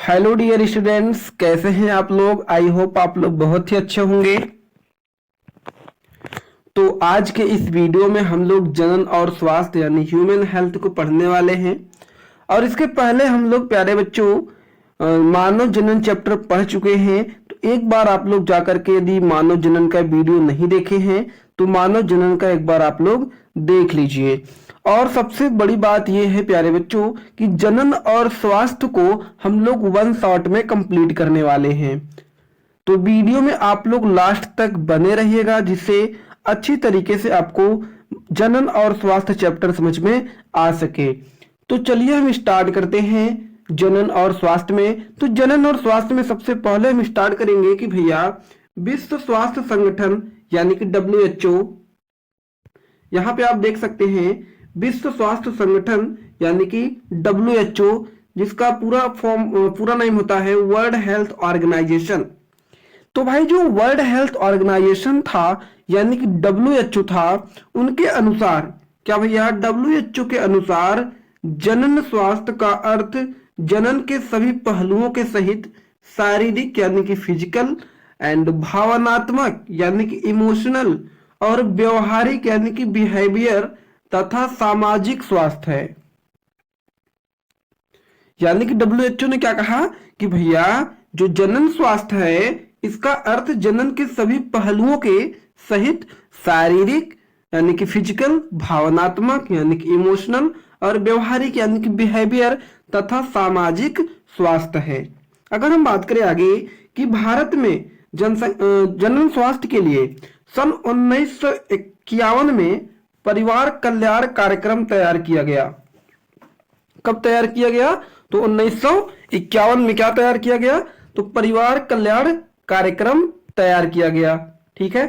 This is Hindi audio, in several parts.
हेलो डियर स्टूडेंट्स, कैसे हैं आप लोग। आई होप आप लोग बहुत ही अच्छे होंगे। तो आज के इस वीडियो में हम लोग जनन और स्वास्थ्य यानी ह्यूमन हेल्थ को पढ़ने वाले हैं। और इसके पहले हम लोग प्यारे बच्चों मानव जनन चैप्टर पढ़ चुके हैं। तो एक बार आप लोग जाकर के यदि मानव जनन का वीडियो नहीं देखे हैं तो मानव जनन का एक बार आप लोग देख लीजिए। और सबसे बड़ी बात यह है प्यारे बच्चों कि जनन और स्वास्थ्य को हम लोग वन शॉट में कंप्लीट करने वाले हैं। तो वीडियो में आप लोग लास्ट तक बने रहिएगा जिससे अच्छी तरीके से आपको जनन और स्वास्थ्य चैप्टर समझ में आ सके। तो चलिए हम स्टार्ट करते हैं जनन और स्वास्थ्य में। तो जनन और स्वास्थ्य में सबसे पहले हम स्टार्ट करेंगे कि भैया विश्व स्वास्थ्य संगठन यानी कि WHO, यहाँ पे आप देख सकते हैं विश्व स्वास्थ्य संगठन यानी कि WHO, जिसका पूरा नाम होता है वर्ल्ड हेल्थ ऑर्गेनाइजेशन। तो भाई जो वर्ल्ड हेल्थ ऑर्गेनाइजेशन था यानी कि WHO था, उनके अनुसार क्या भैया WHO के अनुसार जनन स्वास्थ्य का अर्थ जनन के सभी पहलुओं के सहित शारीरिक यानी कि फिजिकल एंड भावनात्मक यानी कि इमोशनल और व्यवहारिक यानी कि बिहेवियर तथा सामाजिक स्वास्थ्य है। यानी कि WHO ने क्या कहा कि भैया जो जनन स्वास्थ्य है इसका अर्थ जनन के सभी पहलुओं के सहित शारीरिक यानी कि फिजिकल, भावनात्मक यानी कि इमोशनल और व्यवहारिक यानी कि बिहेवियर तथा सामाजिक स्वास्थ्य है। अगर हम बात करें आगे कि भारत में जनन स्वास्थ्य के लिए सन 1951 में परिवार कल्याण कार्यक्रम तैयार किया गया। कब तैयार किया गया? तो 1951 में क्या तैयार किया गया? तो परिवार कल्याण कार्यक्रम तैयार किया गया। ठीक है।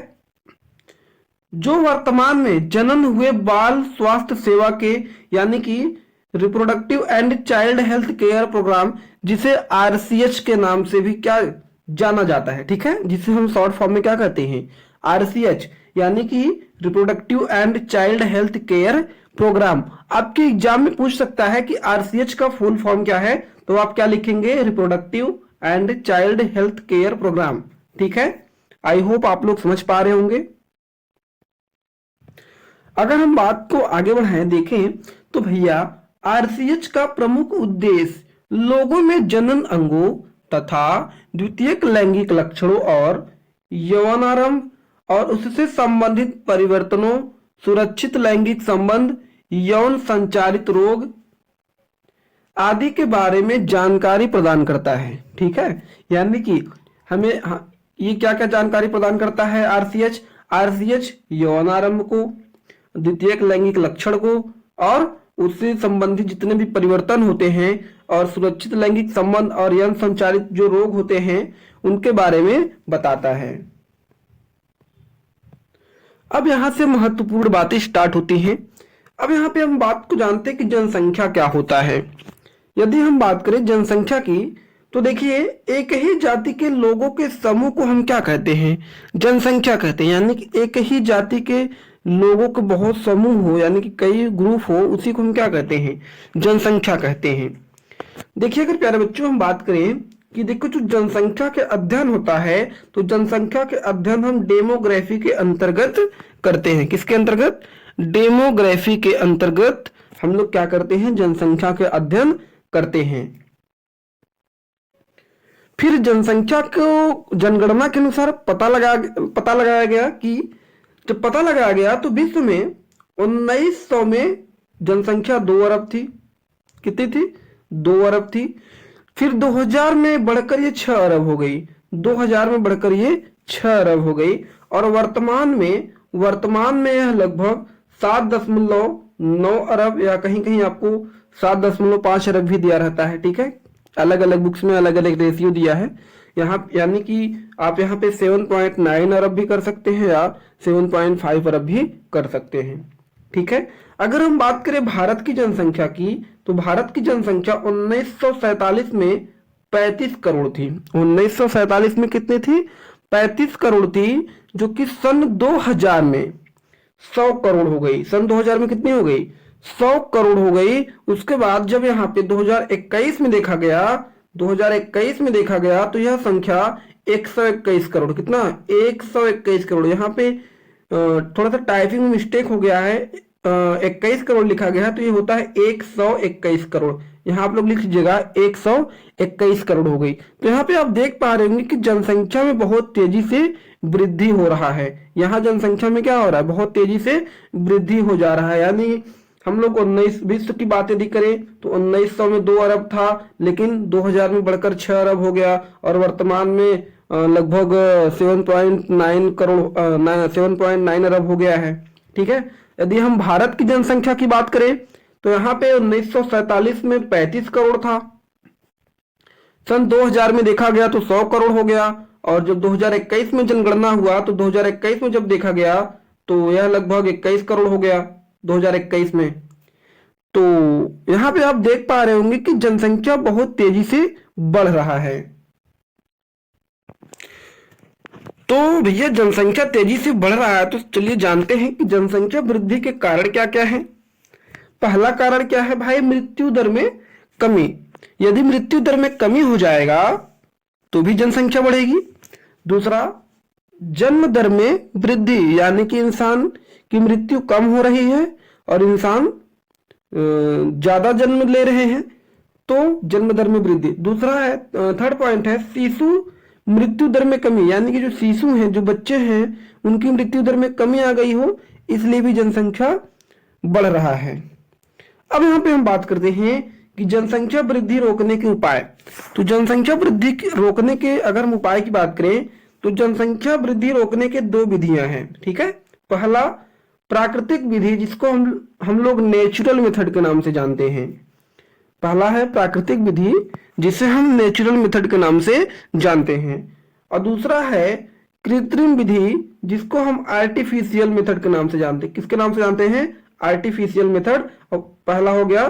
जो वर्तमान में जनन हुए बाल स्वास्थ्य सेवा के यानी कि reproductive and child health care programme, जिसे RCH के नाम से भी क्या जाना जाता है, ठीक है, जिसे हम शॉर्ट फॉर्म में क्या कहते हैं RCH, यानी कि reproductive and child health care programme. आपके एग्जाम में पूछ सकता है कि RCH का फुल फॉर्म क्या है, तो आप क्या लिखेंगे? Reproductive and child health care programme. ठीक है। आई होप आप लोग समझ पा रहे होंगे। अगर हम बात को आगे बढ़ाएं देखें तो भैया RCH का प्रमुख उद्देश्य लोगों में जनन अंगों तथा द्वितीयक लैंगिक लक्षणों और यौनारंभ और उससे संबंधित परिवर्तनों, सुरक्षित लैंगिक संबंध, यौन संचारित रोग आदि के बारे में जानकारी प्रदान करता है। ठीक है। यानी कि हमें ये क्या क्या जानकारी प्रदान करता है RCH यौनारंभ को, द्वितीयक लैंगिक लक्षण को और उससे संबंधित जितने भी परिवर्तन होते हैं और सुरक्षित लैंगिक संबंध और यौन संचारित जो रोग होते हैं उनके बारे में बताता है। अब यहां से महत्वपूर्ण बातें स्टार्ट होती हैं। अब यहाँ पे हम बात को जानते हैं कि जनसंख्या क्या होता है। यदि हम बात करें जनसंख्या की तो देखिए एक ही जाति के लोगों के समूह को हम क्या कहते हैं? जनसंख्या कहते हैं। यानी कि एक ही जाति के लोगों के बहुत समूह हो यानी कि कई ग्रुप हो, उसी को हम क्या कहते हैं? जनसंख्या कहते हैं। देखिए अगर प्यारे बच्चों हम बात करें कि देखो जो जनसंख्या के अध्ययन होता है तो जनसंख्या के अध्ययन हम डेमोग्राफी के अंतर्गत करते हैं। किसके अंतर्गत? डेमोग्राफी के अंतर्गत हम लोग क्या करते हैं? जनसंख्या के अध्ययन करते हैं। फिर जनसंख्या को जनगणना के अनुसार पता लगाया गया कि जब पता लगाया गया तो विश्व में 1900 में जनसंख्या 2 अरब थी। कितनी थी? 2 अरब थी। फिर 2000 में बढ़कर ये 6 अरब हो गई। 2000 में बढ़कर ये 6 अरब हो गई और वर्तमान में यह लगभग 7.9 अरब या कहीं कहीं आपको 7.5 अरब भी दिया रहता है। ठीक है। अलग अलग बुक्स में अलग अलग रेशियो दिया है यहाँ, यानी कि आप यहाँ पे 7.9 अरब भी कर सकते हैं या 7.5 अरब भी कर सकते हैं। ठीक है। अगर हम बात करें भारत की जनसंख्या की तो भारत की जनसंख्या 1947 में 35 करोड़ थी। 1947 में कितनी थी? 35 करोड़ थी, जो कि सन 2000 में 100 करोड़ हो गई। सन 2000 में कितनी हो गई? 100 करोड़ हो गई। उसके बाद जब यहाँ पे 2021 में देखा गया 2021 में देखा गया तो यह संख्या 121 करोड़, कितना, 121 करोड़। यहाँ पे थोड़ा सा टाइपिंग में मिस्टेक हो गया है, 21 करोड़ लिखा गया है, तो ये होता है 121 करोड़। यहाँ आप लोग लिख लीजिएगा 121 करोड़ हो गई। तो यहाँ पे आप देख पा रहे होंगे कि जनसंख्या में बहुत तेजी से वृद्धि हो रहा है। यहाँ जनसंख्या में क्या हो रहा है, बहुत तेजी से वृद्धि हो जा रहा है। यानी हम लोग 1920 की बात यदि करें तो 1900 में 2 अरब था, लेकिन 2000 में बढ़कर 6 अरब हो गया, और वर्तमान में लगभग 7.9 करोड़ 7.9 अरब हो गया है। ठीक है। यदि हम भारत की जनसंख्या की बात करें तो यहाँ पे 1947 में 35 करोड़ था, सन 2000 में देखा गया तो 100 करोड़ हो गया, और जब 2021 में जनगणना हुआ तो 2021 में जब देखा गया तो यह लगभग 21 करोड़ हो गया 2021 में। तो यहाँ पे आप देख पा रहे होंगे कि जनसंख्या बहुत तेजी से बढ़ रहा है। तो भैया जनसंख्या तेजी से बढ़ रहा है, तो चलिए जानते हैं कि जनसंख्या वृद्धि के कारण क्या क्या है। पहला कारण क्या है भाई, मृत्यु दर में कमी। यदि मृत्यु दर में कमी हो जाएगा तो भी जनसंख्या बढ़ेगी। दूसरा, जन्म दर में वृद्धि, यानी कि इंसान की मृत्यु कम हो रही है और इंसान ज्यादा जन्म ले रहे हैं, तो जन्म दर में वृद्धि। दूसरा है, थर्ड पॉइंट है, शिशु मृत्यु दर में कमी, यानी कि जो शिशु हैं, जो बच्चे हैं, उनकी मृत्यु दर में कमी आ गई हो, इसलिए भी जनसंख्या बढ़ रहा है। अब यहाँ पे हम बात करते हैं कि जनसंख्या वृद्धि रोकने के उपाय। तो जनसंख्या वृद्धि रोकने के अगर हम उपाय की बात करें तो जनसंख्या वृद्धि रोकने के 2 विधियां हैं। ठीक है। पहला प्राकृतिक विधि, जिसको हम लोग नेचुरल मेथड के नाम से जानते हैं। पहला है प्राकृतिक विधि, जिसे हम नेचुरल मेथड के नाम से जानते हैं, और दूसरा है कृत्रिम विधि, जिसको हम आर्टिफिशियल मेथड के नाम से जानते हैं। किसके नाम से जानते हैं, आर्टिफिशियल मेथड। और पहला हो गया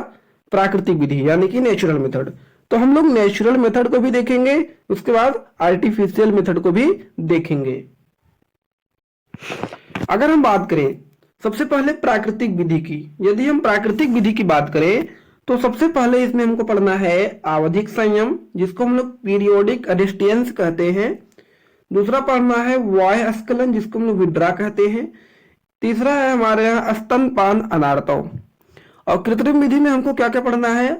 प्राकृतिक विधि यानी कि नेचुरल मेथड। तो हम लोग नेचुरल मेथड को भी देखेंगे, उसके बाद आर्टिफिशियल मेथड को भी देखेंगे। अगर हम बात करें सबसे पहले प्राकृतिक विधि की, यदि हम प्राकृतिक विधि की बात करें तो सबसे पहले इसमें हमको पढ़ना है आवधिक संयम, जिसको हम लोग पीरियोडिक अडिस्टेंस कहते हैं। दूसरा पढ़ना है वाह्य स्खलन, जिसको हम लोग विड्रा कहते हैं। तीसरा है हमारे यहाँ स्तनपान अनार्तव। और कृत्रिम विधि में हमको क्या क्या पढ़ना है,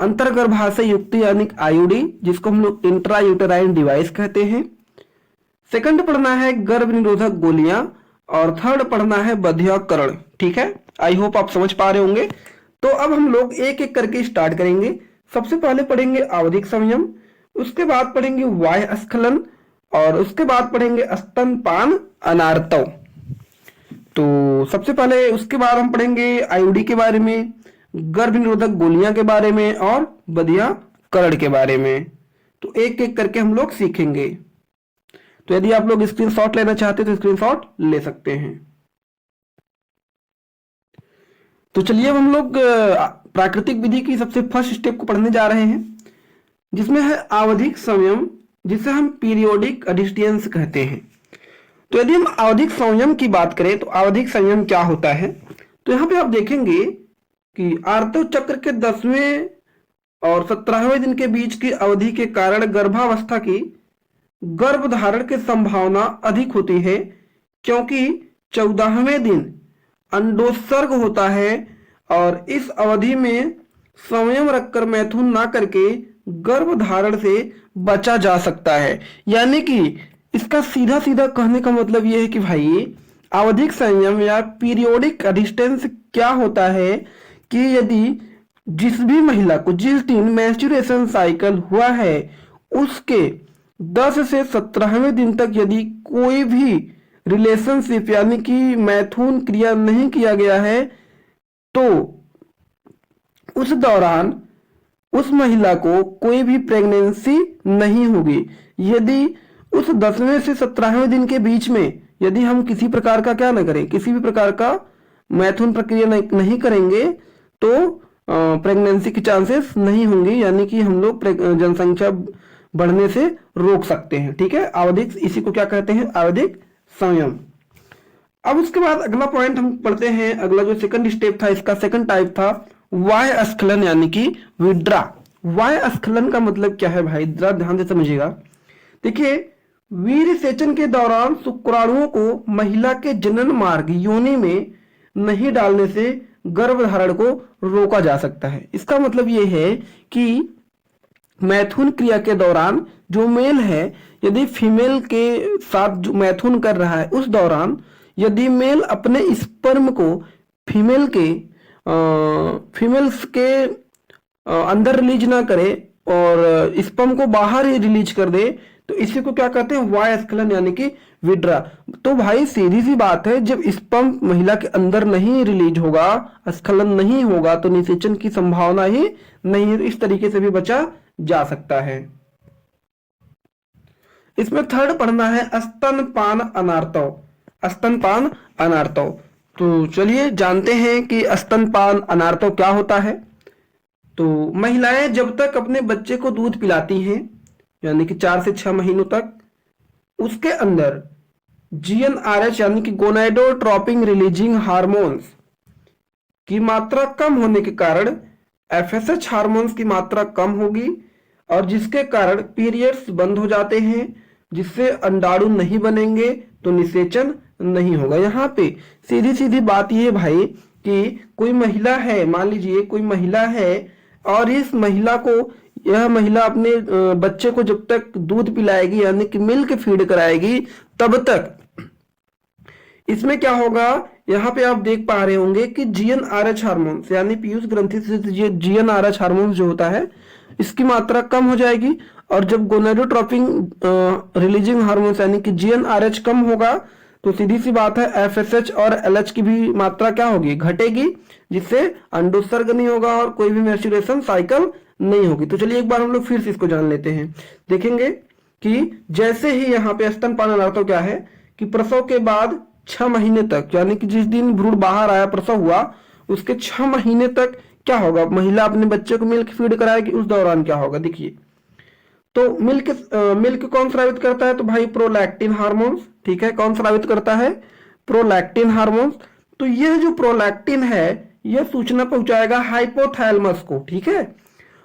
अंतर्गर्भाशय युक्ति यानी आईयूडी, जिसको हम लोग इंट्रा यूटेराइन डिवाइस कहते हैं। सेकंड पढ़ना है गर्भ निरोधक गोलियां, और थर्ड पढ़ना है बधियाकरण। ठीक है, आई होप आप समझ पा रहे होंगे। तो अब हम लोग एक एक करके स्टार्ट करेंगे। सबसे पहले पढ़ेंगे आवधिक संयम, उसके बाद पढ़ेंगे वाह्य स्खलन, और उसके बाद पढ़ेंगे स्तनपान अनार्तव। तो सबसे पहले उसके बाद हम पढ़ेंगे आईयूडी के बारे में, गर्भ निरोधक गोलियां के बारे में, और बधियाकरण के बारे में। तो एक एक करके हम लोग सीखेंगे। तो यदि आप लोग स्क्रीनशॉट लेना चाहते हैं तो स्क्रीनशॉट ले सकते हैं। तो चलिए अब हम लोग प्राकृतिक विधि की सबसे फर्स्ट स्टेप को पढ़ने जा रहे हैं, जिसमें है आवधिक संयम, जिसे हम पीरियोडिक अडिस्टेंस कहते हैं। तो यदि हम आवधिक संयम की बात करें तो आवधिक संयम क्या होता है, तो यहाँ पे आप देखेंगे कि आर्तव चक्र के 10वें और 17वें दिन के बीच की अवधि के कारण गर्भावस्था की गर्भधारण की संभावना अधिक होती है, क्योंकि 14वें दिन अंडोत्सर्ग होता है, और इस अवधि में संयम रखकर मैथुन ना करके गर्भधारण से बचा जा सकता है। यानी कि इसका सीधा सीधा कहने का मतलब यह है कि भाई आवधिक संयम या पीरियोडिक अडिस्टेंस क्या होता है कि यदि जिस भी महिला को जिस दिन मेंस्ट्रुएशन साइकिल हुआ है उसके 10 से 17वें दिन तक यदि कोई भी रिलेशनशिप यानी कि मैथुन क्रिया नहीं किया गया है, तो उस दौरान उस महिला को कोई भी प्रेगनेंसी नहीं होगी। यदि उस 10वें से 17वें दिन के बीच में यदि हम किसी प्रकार का क्या न करें, किसी भी प्रकार का मैथुन प्रक्रिया नहीं करेंगे, तो प्रेगनेंसी की चांसेस नहीं होंगी, यानी कि हम लोग जनसंख्या बढ़ने से रोक सकते हैं। ठीक है, आवधिक, इसी को क्या कहते हैं, आवधिक संयम। अब उसके बाद अगला पॉइंट हम पढ़ते हैं। अगला जो सेकंड स्टेप था, इसका सेकंड टाइप था वाह्य स्खलन यानी कि विड्रा। वाय स्खलन का मतलब क्या है भाई, जरा ध्यान से समझिएगा। देखिए, वीर्य सेचन के दौरान शुक्राणुओं को महिला के जनन मार्ग योनि में नहीं डालने से गर्भधारण को रोका जा सकता है। इसका मतलब ये है कि मैथुन क्रिया के दौरान जो मेल है, यदि फीमेल के साथ जो मैथुन कर रहा है उस दौरान यदि मेल अपने स्पर्म को फीमेल्स के अंदर रिलीज ना करे और स्पर्म को बाहर ही रिलीज कर दे, तो इसी को क्या कहते हैं, वाय स्खलन यानी कि विड्रा। तो भाई सीधी सी बात है, जब स्पर्म महिला के अंदर नहीं रिलीज होगा, स्खलन नहीं होगा, तो निषेचन की संभावना ही नहीं है। इस तरीके से भी बचा जा सकता है। इसमें थर्ड पढ़ना है स्तनपान अनार्तव। स्तनपान अनार्तव, तो चलिए जानते हैं कि स्तनपान अनार्तव क्या होता है। तो महिलाएं जब तक अपने बच्चे को दूध पिलाती हैं, यानी कि 4 से 6 महीनों तक, उसके अंदर GnRH यानी कि गोनाडोट्रोपिन रिलीजिंग हार्मोन्स की मात्रा कम होने के कारण FSH हार्मोन्स की मात्रा कम होगी, और जिसके कारण पीरियड्स बंद हो जाते हैं, जिससे अंडाणु नहीं बनेंगे, तो निषेचन नहीं होगा। यहाँ पे सीधी सीधी बात ये भाई कि कोई महिला है, मान लीजिए कोई महिला है, और इस महिला को, यह महिला अपने बच्चे को जब तक दूध पिलाएगी यानी कि मिल्क फीड कराएगी, तब तक इसमें क्या होगा, यहाँ पे आप देख पा रहे होंगे कि GnRH हार्मोन्स यानी पीयूष ग्रंथि से GnRH हार्मोन्स जो होता है इसकी मात्रा कम हो जाएगी, और जब गोनाडोट्रोपिन रिलीजिंग हार्मोन्स यानी कि GnRH कम होगा, तो सीधी सी बात है FSH और LH की भी मात्रा क्या होगी, घटेगी, जिससे अंडोत्सर्ग नहीं होगा और कोई भी मैच्योरेशन साइकिल नहीं होगी। तो चलिए एक बार हम लोग फिर से इसको जान लेते हैं। देखेंगे कि जैसे ही यहाँ पे स्तनपान अनार्तव क्या है कि प्रसव के बाद 6 महीने तक, यानी कि जिस दिन भ्रूण बाहर आया, प्रसव हुआ, उसके 6 महीने तक क्या होगा, महिला अपने बच्चे को मिल्क फीड कराएगी। उस दौरान क्या होगा, देखिए, तो मिल्क कौन स्रावित करता है, तो भाई प्रोलैक्टिन हार्मोन्स, ठीक है, कौन स्रावित करता है, प्रोलैक्टिन हार्मोन्स। तो यह जो प्रोलैक्टिन है यह सूचना पहुंचाएगा हाइपोथैलेमस को, ठीक है,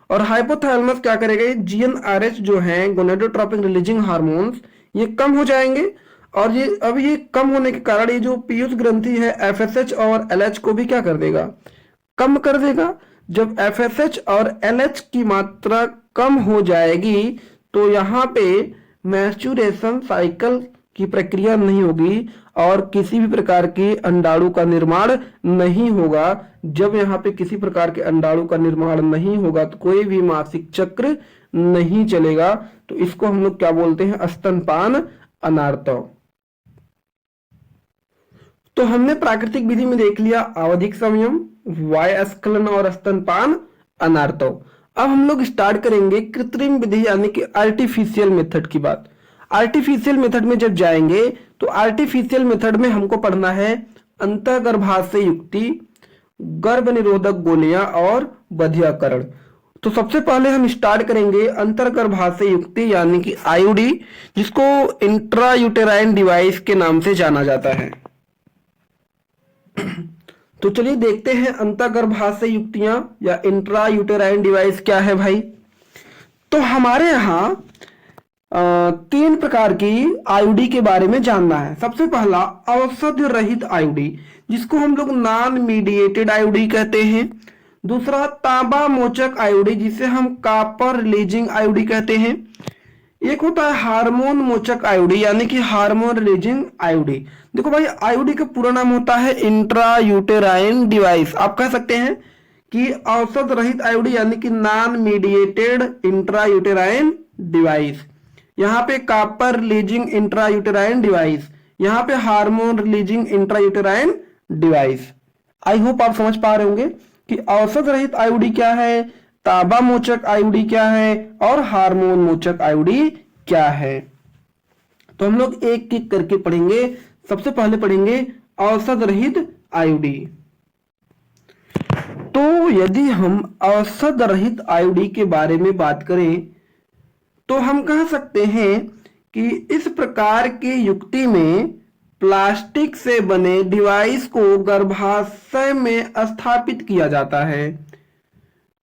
और हाइपोथैलेमस क्या करेगा, ये GnRH जो है गोनाडोट्रोपिन रिलीजिंग हार्मोन्स, ये कम हो जाएंगे, और ये अब ये कम होने के कारण ये जो पीयूष ग्रंथि है FSH और LH को भी क्या कर देगा, कम कर देगा। जब FSH और LH की मात्रा कम हो जाएगी, तो यहाँ पे मैच्योरेशन साइकिल की प्रक्रिया नहीं होगी और किसी भी प्रकार के अंडाणु का निर्माण नहीं होगा। जब यहाँ पे किसी प्रकार के अंडाणु का निर्माण नहीं होगा, तो कोई भी मासिक चक्र नहीं चलेगा। तो इसको हम लोग क्या बोलते हैं, स्तनपान अनार्तव। तो हमने प्राकृतिक विधि में देख लिया आवधिक संयम, वाय स्खलन और स्तनपान अनार्तव। अब हम लोग स्टार्ट करेंगे कृत्रिम विधि यानी कि आर्टिफिशियल मेथड की बात। आर्टिफिशियल मेथड में जब जाएंगे, तो आर्टिफिशियल मेथड में हमको पढ़ना है अंतःगर्भाशय युक्ति, गर्भ निरोधक गोलियां और बधियाकरण। तो सबसे पहले हम स्टार्ट करेंगे अंतर्गर्भाशय युक्ति यानी कि IUD, जिसको इंट्रायूटेराइन डिवाइस के नाम से जाना जाता है। तो चलिए देखते हैं अंतःगर्भाशय युक्तियां या इंट्रायूटेराइन डिवाइस क्या है भाई। तो हमारे यहाँ 3 प्रकार की IUD के बारे में जानना है। सबसे पहला औषध रहित IUD, जिसको हम लोग नॉन मीडिएटेड IUD कहते हैं। दूसरा तांबा मोचक IUD, जिसे हम कॉपर रिलीजिंग IUD कहते हैं। एक होता है हार्मोन मोचक IUD यानी कि हार्मोन रिलीजिंग IUD। देखो भाई, IUD का पूरा नाम होता है इंट्रायूटेराइन डिवाइस। आप कह सकते हैं कि औषध रहित IUD यानी कि नॉन मीडिएटेड इंट्रायूटेराइन डिवाइस। यहाँ पे कॉपर रिलीजिंग इंट्रायूटेराइन डिवाइस, यहाँ पे हार्मोन रिलीजिंग इंट्रायूटेराइन डिवाइस। आई होप आप समझ पा रहे होंगे कि औषध रहित IUD क्या है, तांबा मोचक IUD क्या है और हार्मोन मोचक IUD क्या है। तो हम लोग एक एक करके पढ़ेंगे। सबसे पहले पढ़ेंगे औषध रहित IUD। तो यदि हम औषध रहित IUD के बारे में बात करें, तो हम कह सकते हैं कि इस प्रकार की युक्ति में प्लास्टिक से बने डिवाइस को गर्भाशय में स्थापित किया जाता है।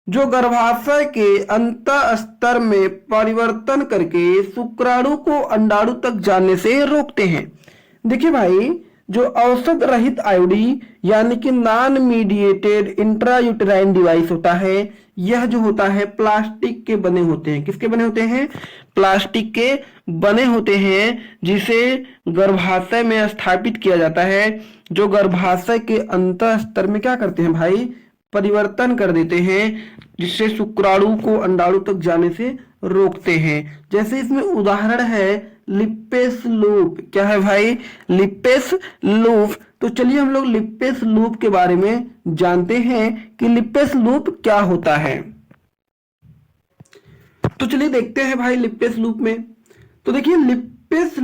जो गर्भाशय के अंतः स्तर में परिवर्तन करके शुक्राणु को अंडाणु तक जाने से रोकते हैं। देखिए भाई, जो औषध रहित आईओडी यानी कि नॉन मीडिएटेड इंट्रायूटेराइन डिवाइस होता है, यह जो होता है प्लास्टिक के बने होते हैं। किसके बने होते हैं? प्लास्टिक के बने होते हैं, जिसे गर्भाशय में स्थापित किया जाता है। जो गर्भाशय के अंतः स्तर में क्या करते हैं भाई? परिवर्तन कर देते हैं, जिससे शुक्राणु को अंडाणु तक जाने से रोकते हैं। जैसे इसमें उदाहरण है लिपेस लूप। क्या है भाई? Lipase loop. तो चलिए हम लोग लिपेस लूप के बारे में जानते हैं कि लिपेस लूप क्या होता है। तो चलिए देखते हैं भाई लिपेस लूप में। तो देखिए लिपेस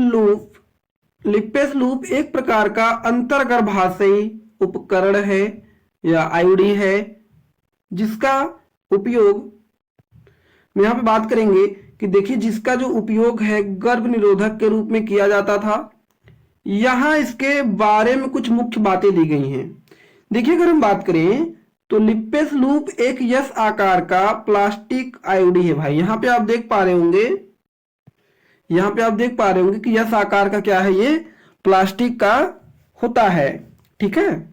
लूप एक प्रकार का अंतर्गर्भाशयी उपकरण है या आईओडी है, जिसका उपयोग यहाँ पे बात करेंगे कि देखिए जिसका जो उपयोग है गर्भ निरोधक के रूप में किया जाता था। यहां इसके बारे में कुछ मुख्य बातें दी गई हैं। देखिए अगर हम बात करें तो लिपेस लूप एक यस आकार का प्लास्टिक आईओडी है भाई। यहाँ पे आप देख पा रहे होंगे कि यस आकार का क्या है? ये प्लास्टिक का होता है, ठीक है।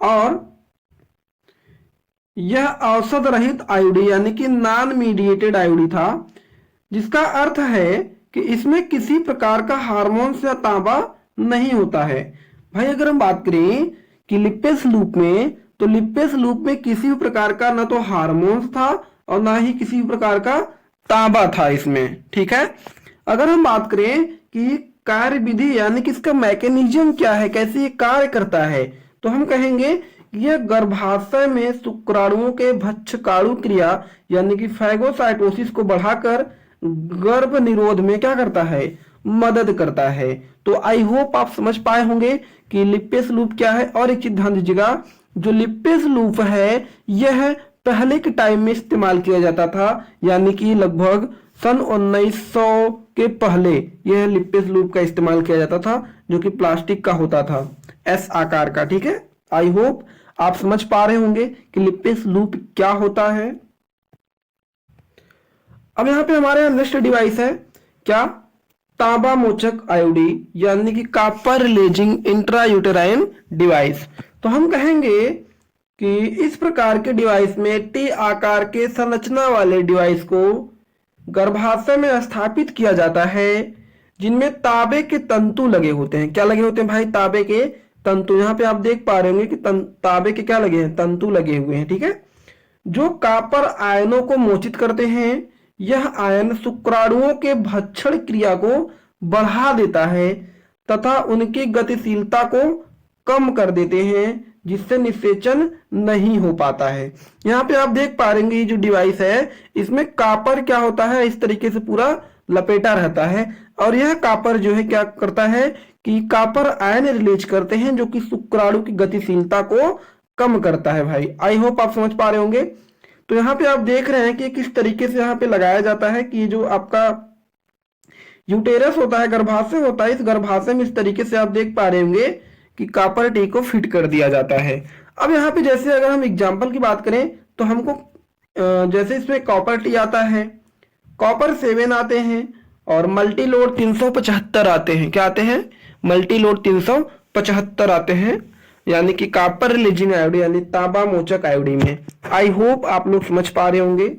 और यह औषध रहित आईओडी यानी कि नॉन मीडिएटेड आईओडी था, जिसका अर्थ है कि इसमें किसी प्रकार का हार्मोन्स या तांबा नहीं होता है। भाई अगर हम बात करें कि लिपेस लूप में, तो लिपेस लूप में किसी भी प्रकार का ना तो हार्मोन्स था और ना ही किसी भी प्रकार का तांबा था इसमें, ठीक है। अगर हम बात करें कि कार्य विधि यानी कि इसका मैकेनिज्म क्या है, कैसे ये कार्य करता है, तो हम कहेंगे यह गर्भाशय में शुक्राणुओं के भक्षकाणु क्रिया यानी कि फैगोसाइटोसिस को बढ़ाकर गर्भ निरोध में क्या करता है? मदद करता है। तो आई होप आप समझ पाए होंगे कि लिपेस लूप क्या है। और एक चीज ध्यान दीजिएगा, जो लिपेस लूप है यह पहले के टाइम में इस्तेमाल किया जाता था, यानी कि लगभग सन 1900 के पहले यह लिपेस लूप का इस्तेमाल किया जाता था, जो कि प्लास्टिक का होता था, एस आकार का, ठीक है। आई होप आप समझ पा रहे होंगे कि लिपेस लूप क्या होता है। अब यहाँ पे हमारे यहाँ नेक्स्ट डिवाइस है क्या? तांबा मोचक आईओडी यानी कि कॉपर रिलीजिंग इंट्रायूटेराइन डिवाइस। तो हम कहेंगे कि इस प्रकार के डिवाइस में टी आकार के संरचना वाले डिवाइस को गर्भाशय में स्थापित किया जाता है, जिनमें तांबे के तंतु लगे होते हैं। क्या लगे होते हैं भाई? तांबे के तंतु। यहाँ पे आप देख पा रहे होंगे कि तांबे के क्या लगे हैं? तंतु लगे हुए हैं, ठीक है, जो कॉपर आयनों को मोचित करते हैं। यह आयन शुक्राणुओं के भक्षण क्रिया को बढ़ा देता है तथा उनकी गतिशीलता को कम कर देते हैं, जिससे निषेचन नहीं हो पाता है। यहाँ पे आप देख पा रहे हैं ये जो डिवाइस है, इसमें कॉपर क्या होता है? इस तरीके से पूरा लपेटा रहता है, और यह कॉपर जो है क्या करता है कि कॉपर आयन रिलीज करते हैं, जो कि शुक्राणु की गतिशीलता को कम करता है भाई। आई होप आप समझ पा रहे होंगे। तो यहाँ पे आप देख रहे हैं कि किस तरीके से यहाँ पे लगाया जाता है कि जो आपका यूटेरस होता है, गर्भाशय होता है, इस गर्भाशय में इस तरीके से आप देख पा रहे होंगे कि कॉपर टी को फिट कर दिया जाता है। अब यहाँ पे जैसे अगर हम एग्जाम्पल की बात करें तो हमको जैसे इसमें कॉपर टी आता है, कॉपर 7 आते हैं और मल्टी लोड 375 आते हैं। क्या आते हैं? मल्टी लोड 375 आते हैं, यानी कि कॉपर रिलीजिंग आयोडी यानी तांबा मोचक आयोडी में। आई होप आप लोग समझ पा रहे होंगे।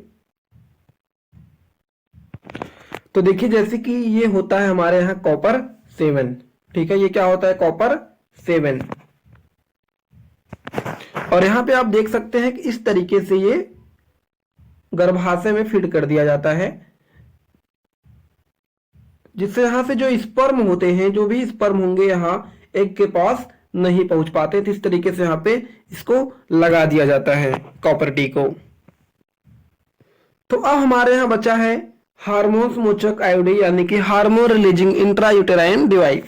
तो देखिए जैसे कि ये होता है हमारे यहाँ कॉपर 7, ठीक है, ये क्या होता है? कॉपर 7। और यहाँ पे आप देख सकते हैं कि इस तरीके से ये गर्भाशय में फिट कर दिया जाता है, जिससे यहाँ से जो स्पर्म होते हैं, जो भी स्पर्म होंगे यहाँ एग के पास नहीं पहुंच पाते, तो इस तरीके से यहाँ पे इसको लगा दिया जाता है कॉपर टी को। तो अब हमारे यहाँ बचा है हार्मोन्स मोचक आयोडी यानी कि हार्मोन रिलीजिंग इंट्रायूटेराइन डिवाइस।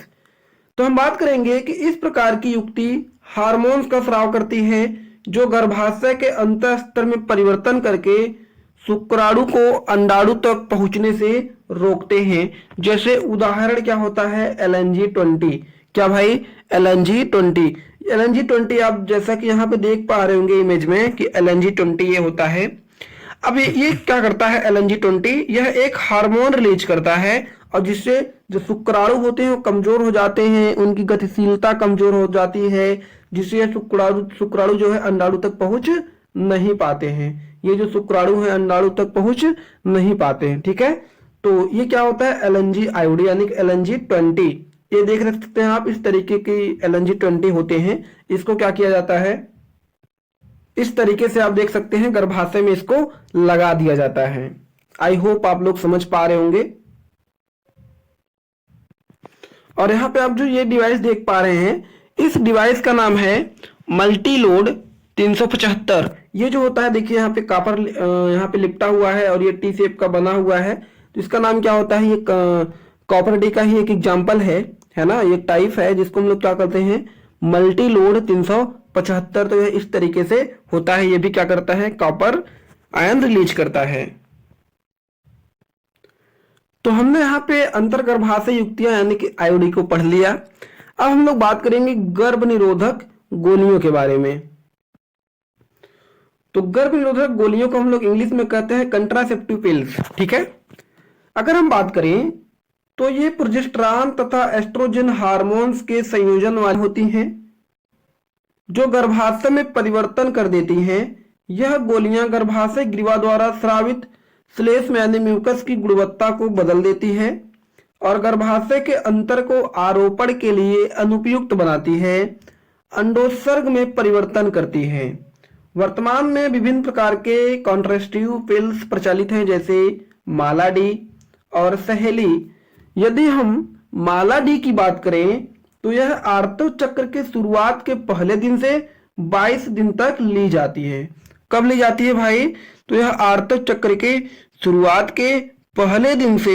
तो हम बात करेंगे कि इस प्रकार की युक्ति हार्मोन्स का स्राव करती है, जो गर्भाशय के अंतः स्तर में परिवर्तन करके शुक्राणु को अंडाणु तक पहुंचने से रोकते हैं। जैसे उदाहरण क्या होता है? LNG-20। क्या भाई? LNG-20। LNG-20 आप जैसा कि यहाँ पे देख पा रहे होंगे इमेज में कि LNG-20 ये होता है। अब ये क्या करता है LNG-20, यह एक हार्मोन रिलीज करता है और जिससे जो शुक्राणु होते हैं वो कमजोर हो जाते हैं, उनकी गतिशीलता कमजोर हो जाती है, जिससे ये शुक्राणु जो है अंडाणु तक पहुंच नहीं पाते हैं। ये जो शुक्राणु है अंडाणु तक पहुंच नहीं पाते हैं। ठीक है, तो ये क्या होता है LNG-IOD यानी कि LNG-20। ये देख सकते हैं आप, इस तरीके की LNG-20 होते हैं। इसको क्या किया जाता है, इस तरीके से आप देख सकते हैं गर्भाशय में इसको लगा दिया जाता है। आई होप आप लोग समझ पा रहे होंगे। और यहाँ पे आप जो ये डिवाइस देख पा रहे हैं, इस डिवाइस का नाम है मल्टीलोड 375। ये जो होता है देखिए यहाँ पे कॉपर यहाँ पे लिपटा हुआ है और ये टी शेप का बना हुआ है, तो इसका नाम क्या होता है, ये कॉपर डी का ही एक एग्जाम्पल है ना, ये टाइप है जिसको हम लोग क्या करते हैं मल्टीलोड 375। तो ये इस तरीके से होता है, ये भी क्या करता है कॉपर आयन रिलीज करता है। तो हमने यहाँ पे अंतर्गर्भाशय युक्तियां यानी कि आईओडी को पढ़ लिया। अब हम लोग बात करेंगे गर्भ निरोधक गोलियों के बारे में। तो गर्भ निरोधक गोलियों को हम लोग इंग्लिश में कहते हैं कंट्रासेप्टिव पिल्स। ठीक है, अगर हम बात करें तो ये प्रोजेस्टेरॉन तथा एस्ट्रोजन हार्मोन्स के संयोजन वाली होती हैं जो गर्भाशय में परिवर्तन कर देती हैं। यह गोलियां गर्भाशय ग्रीवा द्वारा स्रावित श्लेष्म यानी म्यूकस की गुणवत्ता को बदल देती है और गर्भाशय के अंतर को आरोपण के लिए अनुपयुक्त बनाती है, अंडोत्सर्ग में परिवर्तन करती है। वर्तमान में विभिन्न प्रकार के कॉन्ट्रासेप्टिव पिल्स प्रचलित हैं जैसे माला डी और सहेली। यदि हम माला डी की बात करें तो यह आर्तव चक्र के शुरुआत के पहले दिन से 22 दिन तक ली जाती है। कब ली जाती है भाई, तो यह आर्तव चक्र के शुरुआत के पहले दिन से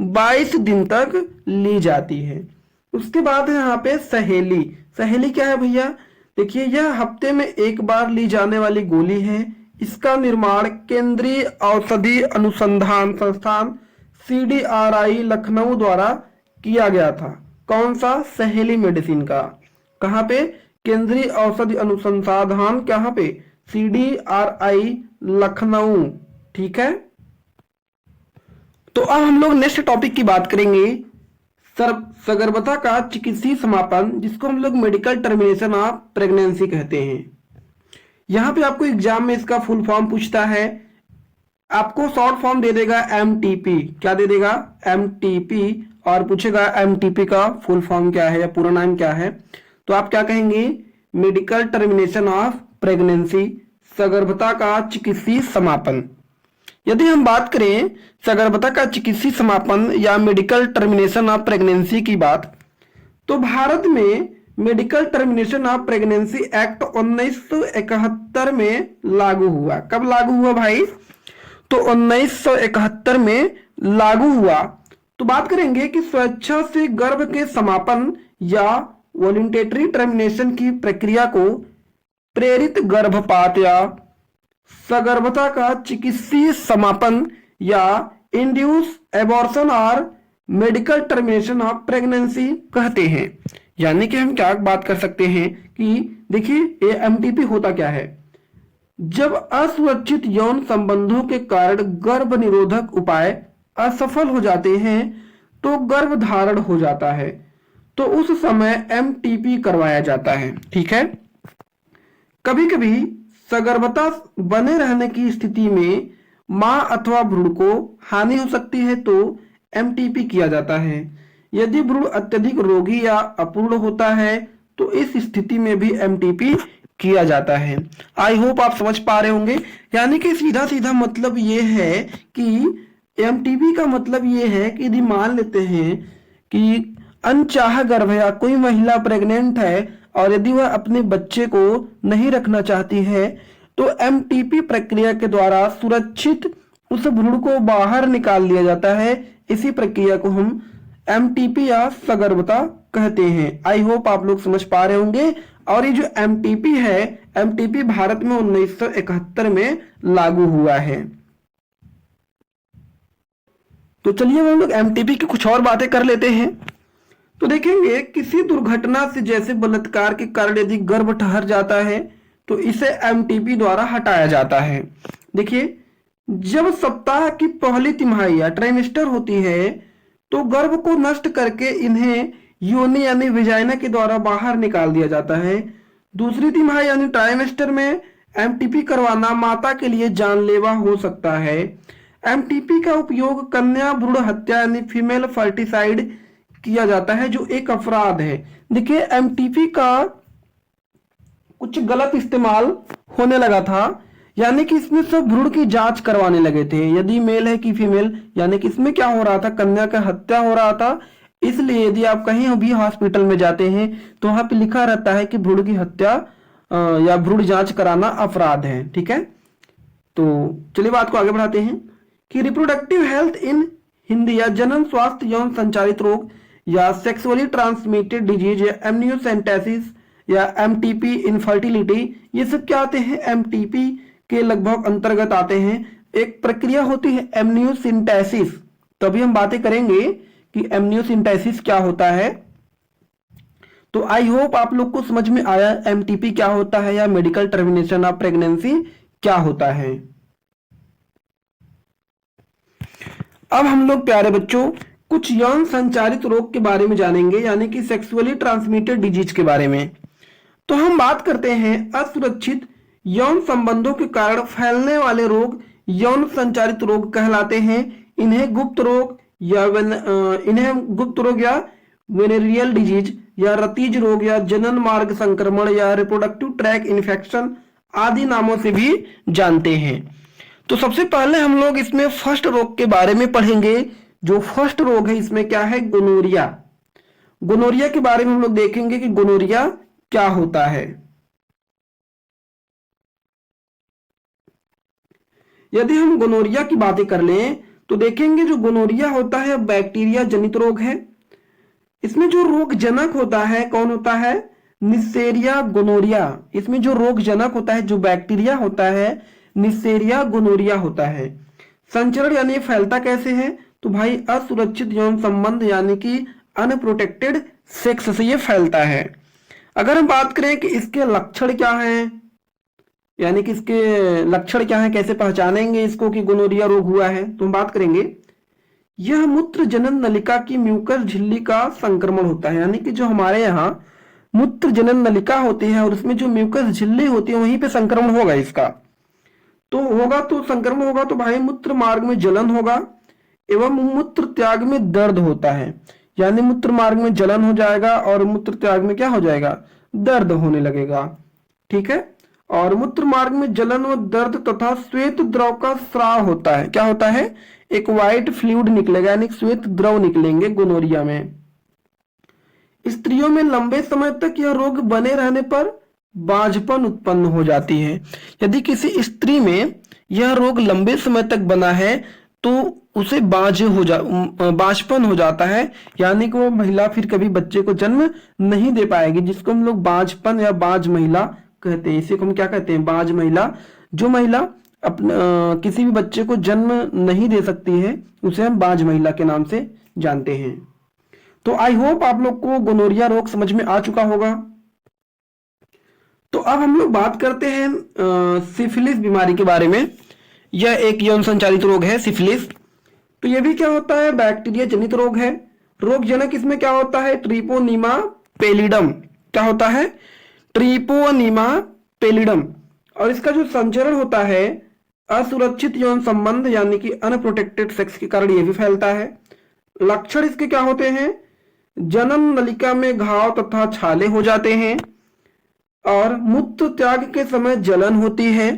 22 दिन तक ली जाती है। उसके बाद है यहाँ पे सहेली। सहेली क्या है भैया, देखिए यह हफ्ते में एक बार ली जाने वाली गोली है। इसका निर्माण केंद्रीय औषधि अनुसंधान संस्थान CDRI लखनऊ द्वारा किया गया था। कौन सा, सहेली मेडिसिन का। कहाँ पे, केंद्रीय औषधि अनुसंधान, कहाँ पे, CDRI लखनऊ। ठीक है, तो अब हम लोग नेक्स्ट टॉपिक की बात करेंगे सगर्भता का चिकित्सीय समापन, जिसको हम लोग मेडिकल टर्मिनेशन ऑफ प्रेगनेंसी कहते हैं। यहाँ पे आपको एग्जाम में इसका फुल फॉर्म पूछता है, आपको शॉर्ट फॉर्म दे देगा MTP। क्या दे देगा, MTP, और पूछेगा MTP का फुल फॉर्म क्या है या पूरा नाम क्या है, तो आप क्या कहेंगे, मेडिकल टर्मिनेशन ऑफ प्रेगनेंसी, सगर्भता का चिकित्सीय समापन। यदि हम बात करें सगर्भता का चिकित्सीय समापन या मेडिकल टर्मिनेशन ऑफ प्रेगनेंसी की बात, तो भारत में medical termination of pregnancy act 1971 में लागू हुआ। कब लागू हुआ भाई, तो 1971 में लागू हुआ। तो बात करेंगे कि स्वेच्छा से गर्भ के समापन या वॉलंटरी टर्मिनेशन की प्रक्रिया को प्रेरित गर्भपात या सगर्भता का चिकित्सीय समापन या इंड्यूस एबॉर्शन और मेडिकल टर्मिनेशन ऑफ प्रेगनेंसी कहते हैं। यानी कि हम क्या बात कर सकते हैं कि देखिए ये MTP होता क्या है, जब असुरक्षित यौन संबंधों के कारण गर्भ निरोधक उपाय असफल हो जाते हैं तो गर्भ धारण हो जाता है, तो उस समय MTP करवाया जाता है। ठीक है, कभी कभी सगर्भता बने रहने की स्थिति में मां अथवा भ्रूण को हानि हो सकती है तो MTP किया जाता है। यदि भ्रूण अत्यधिक रोगी या अपूर्ण होता है तो इस स्थिति में भी MTP किया जाता है। आई होप आप समझ पा रहे होंगे। यानी कि सीधा सीधा मतलब ये है कि MTP का मतलब ये है कि यदि मान लेते हैं कि अनचाहा गर्भ या कोई महिला प्रेग्नेंट है और यदि वह अपने बच्चे को नहीं रखना चाहती है तो MTP प्रक्रिया के द्वारा सुरक्षित उस भ्रूण को बाहर निकाल लिया जाता है। इसी प्रक्रिया को हम MTP या सगर्भता कहते हैं। आई होप आप लोग समझ पा रहे होंगे। और ये जो MTP है, MTP भारत में 1971 में लागू हुआ है। तो चलिए हम लोग MTP की कुछ और बातें कर लेते हैं। तो देखेंगे किसी दुर्घटना से जैसे बलात्कार के कारण यदि गर्भ ठहर जाता है तो इसे MTP द्वारा हटाया जाता है। देखिए जब सप्ताह की पहली तिमाही या ट्राइमेस्टर होती है तो गर्भ को नष्ट करके इन्हें योनि यानी विजाइना के द्वारा बाहर निकाल दिया जाता है। दूसरी तिमाही यानी ट्राइमेस्टर में एमटीपी करवाना माता के लिए जानलेवा हो सकता है। एमटीपी का उपयोग कन्या भ्रूण हत्या यानी फीमेल फर्टिसाइड किया जाता है, जो एक अपराध है। देखिए एमटीपी का कुछ गलत इस्तेमाल होने लगा था, यानी कि इसमें सब भ्रूण की जांच करवाने लगे थे, यदि मेल है कि फीमेल, यानी कि इसमें क्या हो रहा था, कन्या का हत्या हो रहा था। इसलिए यदि आप कहीं भी हॉस्पिटल में जाते हैं तो वहां पे लिखा रहता है कि भ्रूण की हत्या या भ्रूण जांच कराना अपराध है। ठीक है, तो चलिए बात को आगे बढ़ाते हैं कि रिप्रोडक्टिव हेल्थ इन हिंदी या जनन स्वास्थ्य यौन संचारित रोग या सेक्सुअली ट्रांसमिटेड डिजीज या एमनियोसेंटेसिस या एमटीपी इनफर्टिलिटी, ये सब क्या आते हैं, एमटीपी के लगभग अंतर्गत आते हैं। एक प्रक्रिया होती है एमनियोसेंटेसिस, तो अभी हम बातें करेंगे कि एमनियोसेंटेसिस क्या होता है। तो आई होप आप लोग को समझ में आया एमटीपी क्या होता है या मेडिकल टर्मिनेशन ऑफ प्रेगनेंसी क्या होता है। अब हम लोग प्यारे बच्चों कुछ यौन संचारित रोग के बारे में जानेंगे, यानी कि सेक्सुअली ट्रांसमिटेड डिजीज के बारे में। तो हम बात करते हैं असुरक्षित यौन संबंधों के कारण फैलने वाले रोग यौन संचारित रोग कहलाते हैं। इन्हें गुप्त रोग या वेनेरियल डिजीज या रतीज रोग या जनन मार्ग संक्रमण या रिप्रोडक्टिव ट्रैक इन्फेक्शन आदि नामों से भी जानते हैं। तो सबसे पहले हम लोग इसमें फर्स्ट रोग के बारे में पढ़ेंगे। जो फर्स्ट रोग है इसमें क्या है, गोनोरिया। गोनोरिया के बारे में हम लोग देखेंगे कि गोनोरिया क्या होता है। यदि हम गोनोरिया की बातें कर लें तो देखेंगे जो गोनोरिया होता है बैक्टीरिया जनित रोग है। इसमें जो रोग जनक होता है कौन होता है, निस्सेरिया गोनोरिया। इसमें जो रोग जनक होता है, जो बैक्टीरिया होता है, निस्सेरिया गोनोरिया होता है। संचरण यानी फैलता कैसे है, तो भाई असुरक्षित यौन संबंध यानी कि अनप्रोटेक्टेड सेक्स से ये फैलता है। अगर हम बात करें कि इसके लक्षण क्या हैं, यानी कि इसके लक्षण क्या हैं, कैसे पहचानेंगे इसको कि गोनोरिया रोग हुआ है, तो हम बात करेंगे यह मूत्र जनन नलिका की म्यूकस झिल्ली का संक्रमण होता है। यानी कि जो हमारे यहाँ मूत्र जनन नलिका होती है और उसमें जो म्यूकस झिल्ली होती है वहीं पे संक्रमण होगा इसका। तो होगा तो संक्रमण होगा तो भाई मूत्र मार्ग में जलन होगा एवं मूत्र त्याग में दर्द होता है। यानी मूत्र मार्ग में जलन हो जाएगा और मूत्र त्याग में क्या हो जाएगा, दर्द होने लगेगा। ठीक है, और मूत्र मार्ग में जलन व दर्द तथा श्वेत द्रव का स्राव होता है। क्या होता है, एक व्हाइट फ्लूइड निकलेगा, यानी श्वेत द्रव निकलेंगे गोनोरिया में। स्त्रियों में लंबे समय तक यह रोग बने रहने पर बांझपन उत्पन्न हो जाती है। यदि किसी स्त्री में यह रोग लंबे समय तक बना है तो उसे बांझपन हो जाता है, यानी कि वो महिला फिर कभी बच्चे को जन्म नहीं दे पाएगी, जिसको हम लोग बांझपन या बांझ महिला कहते हैं। इसी को हम क्या कहते हैं, बांझ महिला। जो महिला किसी भी बच्चे को जन्म नहीं दे सकती है उसे हम बांझ महिला के नाम से जानते हैं। तो आई होप आप लोग को गोनोरिया रोग समझ में आ चुका होगा। तो अब हम लोग बात करते हैं सिफिलिस बीमारी के बारे में। यह एक यौन संचारित रोग है सिफिलिस। तो यह भी क्या होता है, बैक्टीरिया जनित रोग है। रोग जनक इसमें क्या होता है, ट्रिपोनीमा पेलिडम। क्या होता है, ट्रिपोनीमा पेलिडम। और इसका जो संचरण होता है असुरक्षित यौन संबंध यानी कि अनप्रोटेक्टेड सेक्स के कारण यह भी फैलता है। लक्षण इसके क्या होते हैं, जनन नलिका में घाव तथा छाले हो जाते हैं और मूत्र त्याग के समय जलन होती है,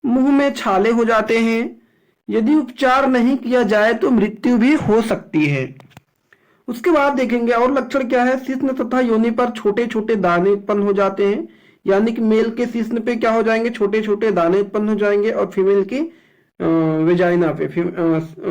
मुंह में छाले हो जाते हैं। यदि उपचार नहीं किया जाए तो मृत्यु भी हो सकती है। उसके बाद देखेंगे और लक्षण क्या है, शिश्न तथा योनि पर छोटे छोटे दाने उत्पन्न हो जाते हैं। यानी कि मेल के शिश्न पे क्या हो जाएंगे, छोटे छोटे दाने उत्पन्न हो जाएंगे और फीमेल की वेजाइना पे,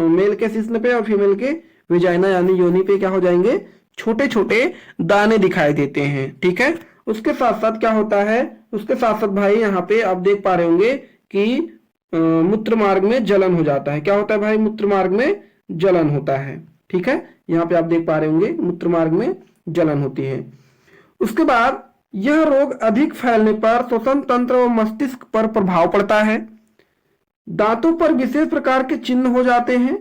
मेल के शिश्न पे और फीमेल के वेजाइना यानी योनि पे क्या हो जाएंगे, छोटे छोटे दाने दिखाई देते हैं। ठीक है, उसके साथ साथ क्या होता है, उसके साथ साथ भाई यहाँ पे आप देख पा रहे होंगे कि मूत्र मार्ग में जलन हो जाता है। क्या होता है भाई, मूत्र मार्ग में जलन होता है। ठीक है, यहाँ पे आप देख पा रहे होंगे मूत्र मार्ग में जलन होती है। उसके बाद यह रोग अधिक फैलने पर श्वसन तंत्र और मस्तिष्क पर प्रभाव पड़ता है। दांतों पर विशेष प्रकार के चिन्ह हो जाते हैं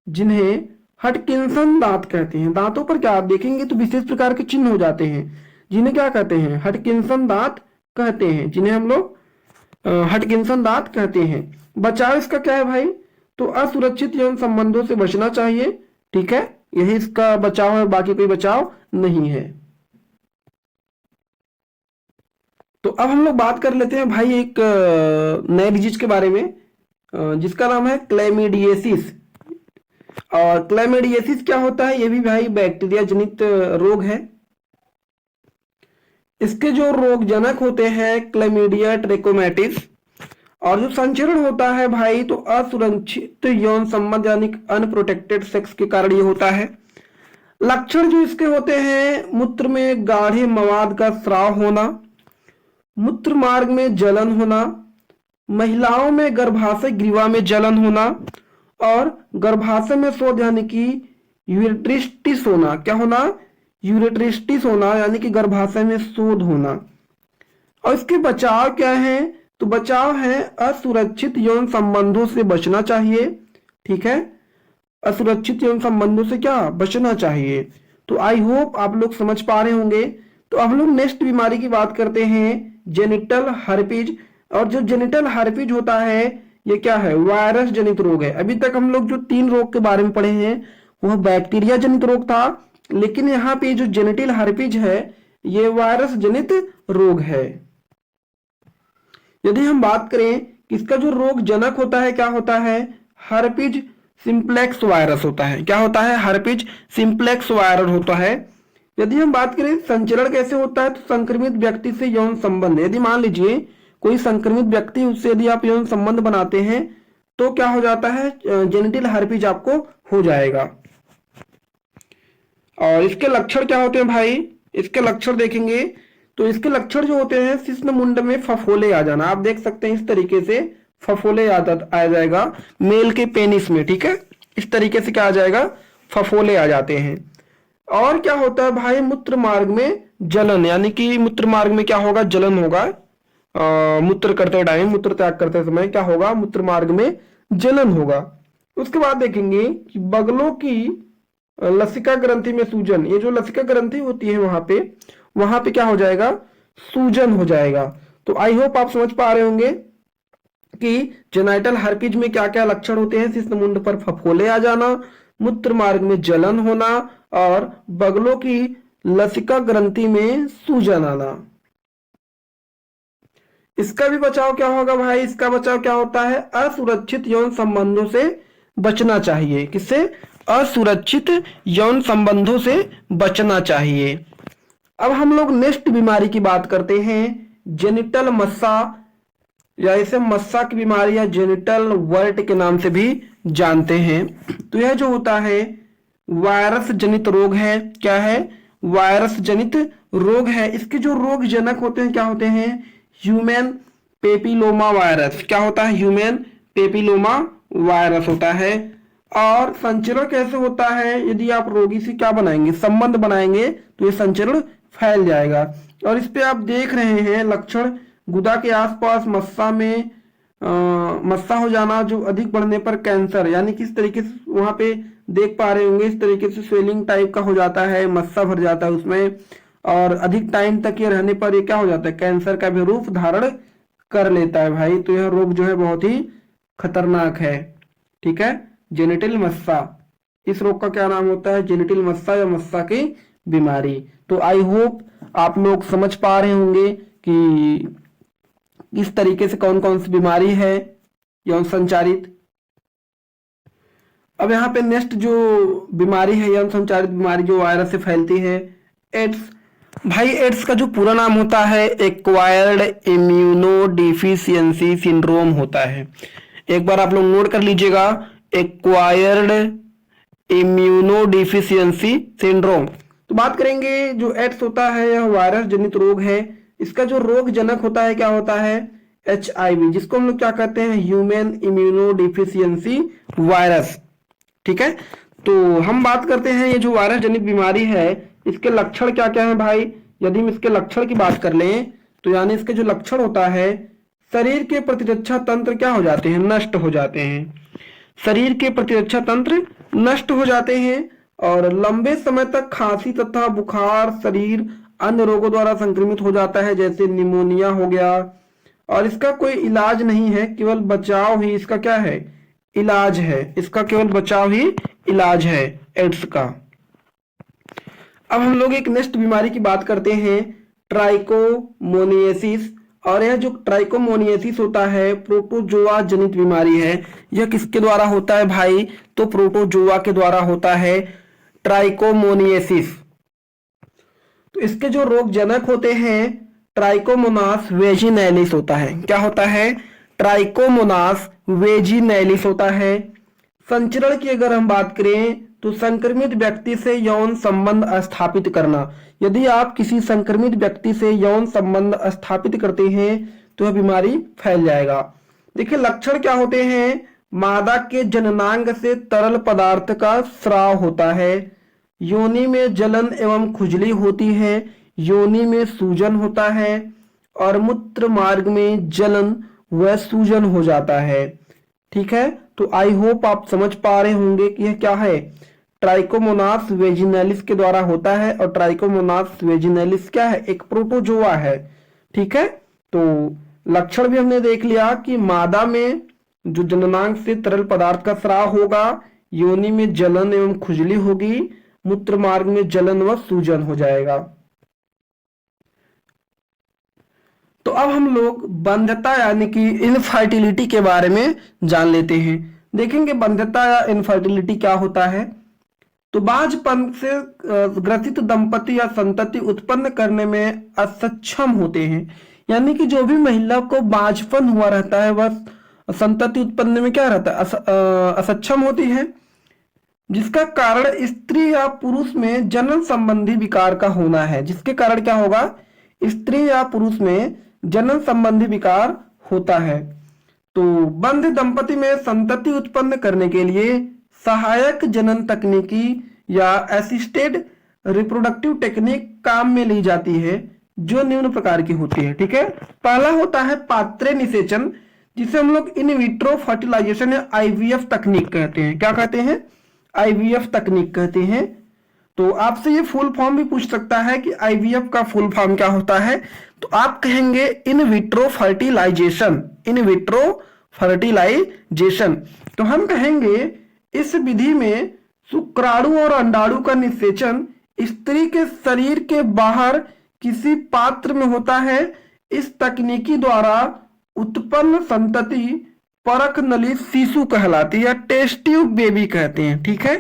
जिन्हें हटकिंसन दांत कहते हैं। दांतों पर क्या आप देखेंगे तो विशेष प्रकार के चिन्ह हो जाते हैं जिन्हें क्या कहते हैं, हटकिंसन दांत कहते हैं, जिन्हें हम लोग हटकिंसन दांत कहते हैं। बचाव इसका क्या है भाई, तो असुरक्षित यौन संबंधों से बचना चाहिए। ठीक है, यही इसका बचाव है, बाकी कोई बचाव नहीं है। तो अब हम लोग बात कर लेते हैं भाई एक नए डिजीज के बारे में जिसका नाम है क्लैमिडियसिस। और क्लैमिडियसिस क्या होता है, ये भी भाई बैक्टीरिया जनित रोग है। इसके जो रोग जनक होते हैं क्लैमिडिया ट्रैकोमैटिस, और जो संचरण होता है भाई तो असुरक्षित यौन संबंध यानी अनप्रोटेक्टेड सेक्स के कारण ये होता है। लक्षण जो इसके होते हैं, मूत्र में गाढ़े मवाद का स्राव होना, मूत्र मार्ग में जलन होना, महिलाओं में गर्भाशय ग्रीवा में जलन होना और गर्भाशय में शोध यानी कि यूरेट्रिस्टिस होना। क्या होना, यूरेट्रिस्टिस होना यानी कि गर्भाशय में शोध होना। और इसके बचाव क्या है, तो बचाव है असुरक्षित यौन संबंधों से बचना चाहिए। ठीक है, असुरक्षित यौन संबंधों से क्या बचना चाहिए। तो आई होप आप लोग समझ पा रहे होंगे। तो अब हम लोग नेक्स्ट बीमारी की बात करते हैं, जेनिटल हर्पीज। और जो जेनिटल हर्पीज होता है ये क्या है, वायरस जनित रोग है। अभी तक हम लोग जो 3 रोग के बारे में पढ़े हैं वह बैक्टीरिया जनित रोग था, लेकिन यहाँ पे जो जेनिटल हर्पीज है ये वायरस जनित रोग है। यदि हम बात करें कि इसका जो रोग जनक होता है क्या होता है, हर्पीज सिंप्लेक्स वायरस होता है। क्या होता है, हर्पीज सिंप्लेक्स वायरस होता है। यदि हम बात करें संचरण कैसे होता है, तो संक्रमित व्यक्ति से यौन संबंध, यदि मान लीजिए कोई संक्रमित व्यक्ति उससे यदि आप यौन संबंध बनाते हैं तो क्या हो जाता है, जेनिटल हर्पीज आपको हो जाएगा। और इसके लक्षण क्या होते हैं भाई, इसके लक्षण देखेंगे तो इसके लक्षण जो होते हैं, शिश्न मुंड में फफोले आ जाना। आप देख सकते हैं इस तरीके से फफोले आ जाएगा मेल के पेनिस में। ठीक है, इस तरीके से क्या आ जाएगा, फफोले आ जाते हैं। और क्या होता है भाई, मूत्र मार्ग में जलन, यानी कि मूत्र मार्ग में क्या होगा, जलन होगा। मूत्र करते टाइम, मूत्र त्याग करते समय क्या होगा, मूत्र मार्ग में जलन होगा। उसके बाद देखेंगे कि बगलों की लसिका ग्रंथि में सूजन, ये जो लसिका ग्रंथि होती है वहां पे क्या हो जाएगा, सूजन हो जाएगा। तो आई होप आप समझ पा रहे होंगे कि जेनिटल हर्पीज में क्या क्या लक्षण होते हैं, शिश्न मुंड पर फफोले आ जाना, मूत्र मार्ग में जलन होना और बगलों की लसिका ग्रंथि में सूजन आना। इसका भी बचाव क्या होगा भाई, इसका बचाव क्या होता है, असुरक्षित यौन संबंधों से बचना चाहिए। किससे, असुरक्षित यौन संबंधों से बचना चाहिए। अब हम लोग नेक्स्ट बीमारी की बात करते हैं, जेनिटल मस्सा, या इसे मस्सा की बीमारी या जेनिटल वर्ट के नाम से भी जानते हैं। तो यह जो होता है वायरस जनित रोग है। क्या है, वायरस जनित रोग है। इसके जो रोग जनक होते हैं क्या होते हैं, ह्यूमन पेपिलोमा वायरस। क्या होता है, ह्यूमन पेपिलोमा वायरस होता है। और संचरण कैसे होता है, यदि आप रोगी से क्या बनाएंगे, संबंध बनाएंगे तो ये संचरण फैल जाएगा। और इस पे आप देख रहे हैं लक्षण, गुदा के आसपास मस्सा में मस्सा हो जाना, जो अधिक बढ़ने पर कैंसर, यानी किस तरीके से वहां पे देख पा रहे होंगे, इस तरीके से स्वेलिंग टाइप का हो जाता है, मस्सा भर जाता है उसमें, और अधिक टाइम तक ये रहने पर ये क्या हो जाता है, कैंसर का भी रूप धारण कर लेता है भाई। तो यह रोग जो है बहुत ही खतरनाक है। ठीक है, जेनिटल मस्सा, इस रोग का क्या नाम होता है, जेनिटल मस्सा या मस्सा की बीमारी। तो आई होप आप लोग समझ पा रहे होंगे कि इस तरीके से कौन कौन सी बीमारी है यौन संचारित। अब यहाँ पे नेक्स्ट जो बीमारी है यौन संचारित बीमारी जो वायरस से फैलती है, एड्स। भाई एड्स का जो पूरा नाम होता है एक्वायर्ड इम्यूनोडिफिशियंसी सिंड्रोम होता है। एक बार आप लोग नोट कर लीजिएगा, एक्वायर्ड इम्यूनोडिफिशियंसी सिंड्रोम। तो बात करेंगे जो एड्स होता है यह वायरस जनित रोग है। इसका जो रोग जनक होता है क्या होता है, HIV, जिसको हम लोग क्या कहते हैं, ह्यूमन इम्यूनोडिफिशियंसी वायरस। ठीक है, तो हम बात करते हैं ये जो वायरस जनित बीमारी है इसके लक्षण क्या क्या है भाई। यदि हम इसके लक्षण की बात कर लें तो यानी इसके जो लक्षण होता है, शरीर के प्रतिरक्षा तंत्र क्या हो जाते हैं, नष्ट हो जाते हैं। शरीर के प्रतिरक्षा तंत्र नष्ट हो जाते हैं और लंबे समय तक खांसी तथा बुखार, शरीर अन्य रोगों द्वारा संक्रमित हो जाता है, जैसे निमोनिया हो गया। और इसका कोई इलाज नहीं है, केवल बचाव ही इसका क्या है, इलाज है। इसका केवल बचाव ही इलाज है एड्स का। अब हम लोग एक नेक्स्ट बीमारी की बात करते हैं, ट्राइकोमोनियासिस। और यह जो ट्राइकोमोनियासिस होता है प्रोटोजोआ जनित बीमारी है। यह किसके द्वारा होता है भाई, तो प्रोटोजोआ के द्वारा होता है ट्राइकोमोनियासिस। तो इसके जो रोग जनक होते हैं, ट्राइकोमोनास वेजिनैलिस होता है। क्या होता है, ट्राइकोमोनास वेजिनैलिस होता है। संचरण की अगर हम बात करें तो संक्रमित व्यक्ति से यौन संबंध स्थापित करना। यदि आप किसी संक्रमित व्यक्ति से यौन संबंध स्थापित करते हैं तो यह बीमारी फैल जाएगा। देखिए लक्षण क्या होते हैं, मादा के जननांग से तरल पदार्थ का स्राव होता है, योनि में जलन एवं खुजली होती है, योनि में सूजन होता है और मूत्र मार्ग में जलन व सूजन हो जाता है। ठीक है, तो आई होप आप समझ पा रहे होंगे कि यह क्या है, ट्राइकोमोनास वेजिनैलिस के द्वारा होता है। और ट्राइकोमोनास वेजिनैलिस क्या है, एक प्रोटोजोआ है। ठीक है, तो लक्षण भी हमने देख लिया कि मादा में जो जननांग से तरल पदार्थ का स्राव होगा, योनि में जलन एवं खुजली होगी, मूत्र मार्ग में जलन व सूजन हो जाएगा। तो अब हम लोग बंध्यता यानी कि इनफर्टिलिटी के बारे में जान लेते हैं। देखेंगे बंध्यता या इनफर्टिलिटी क्या होता है। तो बांझपन से ग्रसित दंपति या संतति उत्पन्न करने में असक्षम होते हैं, यानी कि जो भी महिला को बांझपन हुआ रहता है वह संतति उत्पन्न में क्या रहता है, असक्षम होती है, जिसका कारण स्त्री या पुरुष में जनन संबंधी विकार का होना है। जिसके कारण क्या होगा, स्त्री या पुरुष में जनन संबंधी विकार होता है। तो बंध दंपति में संतति उत्पन्न करने के लिए सहायक जनन तकनीकी या असिस्टेड रिप्रोडक्टिव टेक्निक काम में ली जाती है, जो निम्न प्रकार की होती है। ठीक है, पहला होता है पात्रे निषेचन, जिसे हम लोग इन विट्रो फर्टिलाइजेशन या आईवीएफ तकनीक कहते हैं। क्या कहते हैं, आईवीएफ तकनीक कहते हैं। तो आपसे ये फुल फॉर्म भी पूछ सकता है कि आईवीएफ का फुल फॉर्म क्या होता है, तो आप कहेंगे in vitro fertilisation, in vitro fertilisation. तो हम कहेंगे इस विधि में शुक्राणु और अंडाणु का निषेचन स्त्री के शरीर के बाहर किसी पात्र में होता है। इस तकनीकी द्वारा उत्पन्न संतति परक नली शिशु कहलाती है या टेस्ट ट्यूब बेबी कहते हैं। ठीक है,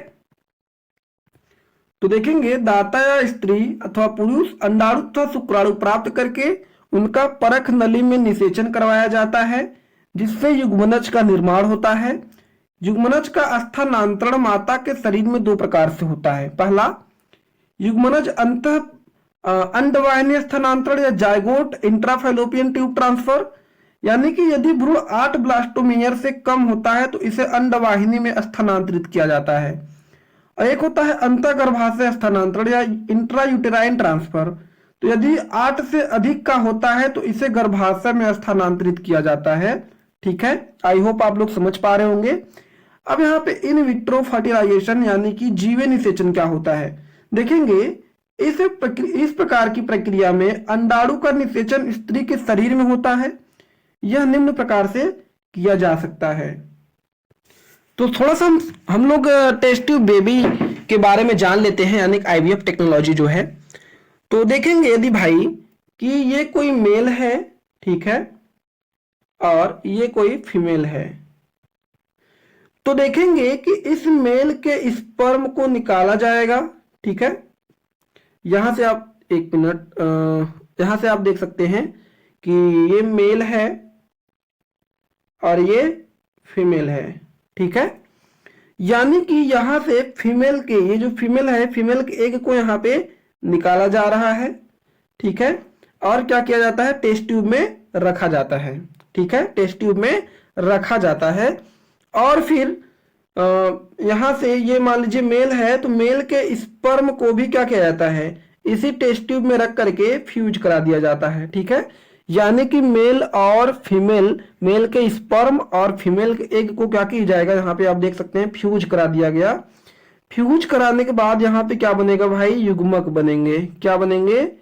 तो देखेंगे दाता या स्त्री अथवा पुरुष अंडाणु अथवा शुक्राणु प्राप्त करके उनका परख नली में निषेचन करवाया जाता है, जिससे युग्मनज का निर्माण होता है। युग्मनज का स्थानांतरण माता के शरीर में दो प्रकार से होता है। पहला, युग्मनज अंडवाहिनी स्थानांतरण या जायगोट इंट्राफैलोपियन ट्यूब ट्रांसफर, यानी कि यदि भ्रूण 8 ब्लास्टोमेयर से कम होता है तो इसे अंडवाहिनी में स्थानांतरित किया जाता है। और एक होता है अंतःगर्भाशय स्थानांतरण या इंट्रायूटेराइन ट्रांसफर, तो यदि 8 से अधिक का होता है तो इसे गर्भाशय में स्थानांतरित किया जाता है। ठीक है, आई होप आप लोग समझ पा रहे होंगे। अब यहाँ पे इन विट्रो फर्टिलाइजेशन यानी कि जीवे निषेचन क्या होता है, देखेंगे इस प्रकार की प्रक्रिया में अंडाणु का निषेचन स्त्री के शरीर में होता है। यह निम्न प्रकार से किया जा सकता है। तो थोड़ा सा हम लोग टेस्ट ट्यूब बेबी के बारे में जान लेते हैं, यानी आईवीएफ टेक्नोलॉजी जो है। तो देखेंगे यदि भाई कि ये कोई मेल है, ठीक है, और ये कोई फीमेल है, तो देखेंगे कि इस मेल के स्पर्म को निकाला जाएगा। ठीक है, यहां से आप एक मिनट, यहां से आप देख सकते हैं कि ये मेल है और ये फीमेल है। ठीक है, यानी कि यहां से फीमेल के, ये जो फीमेल है, फीमेल के एग को यहाँ पे निकाला जा रहा है। ठीक है, और क्या किया जाता है, टेस्ट ट्यूब में रखा जाता है। ठीक है, टेस्ट ट्यूब में रखा जाता है और फिर यहां से ये मान लीजिए मेल है, तो मेल के स्पर्म को भी क्या किया जाता है, इसी टेस्ट ट्यूब में रख करके फ्यूज करा दिया जाता है। ठीक है, यानी कि मेल और फीमेल, मेल के स्पर्म और फीमेल के एग को क्या किया जाएगा, यहाँ पे आप देख सकते हैं फ्यूज करा दिया गया। फ्यूज कराने के बाद यहाँ पे क्या बनेगा भाई, युग्मक बनेंगे। क्या बनेंगे,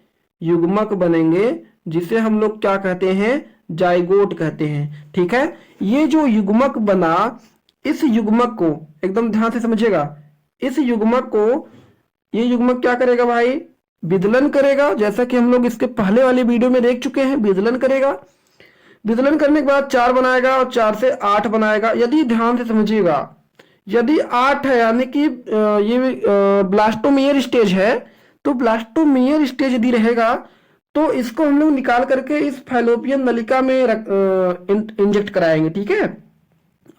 युग्मक बनेंगे, जिसे हम लोग क्या कहते हैं, जाइगोट कहते हैं। ठीक है, ये जो युग्मक बना, इस युग्मक को एकदम ध्यान से समझिएगा, इस युग्मक को, ये युग्मक क्या करेगा भाई, विदलन करेगा, जैसा कि हम लोग इसके पहले वाले वीडियो में देख चुके हैं, विदलन करेगा। विदलन करने के बाद 4 बनाएगा और 4 से 8 बनाएगा। यदि ध्यान से समझिएगा, यदि 8 है यानी कि ये ब्लास्टोमेयर स्टेज है, तो ब्लास्टोमेयर स्टेज यदि रहेगा तो इसको हम लोग निकाल करके इस फैलोपियन नलिका में इंजेक्ट कराएंगे। ठीक है,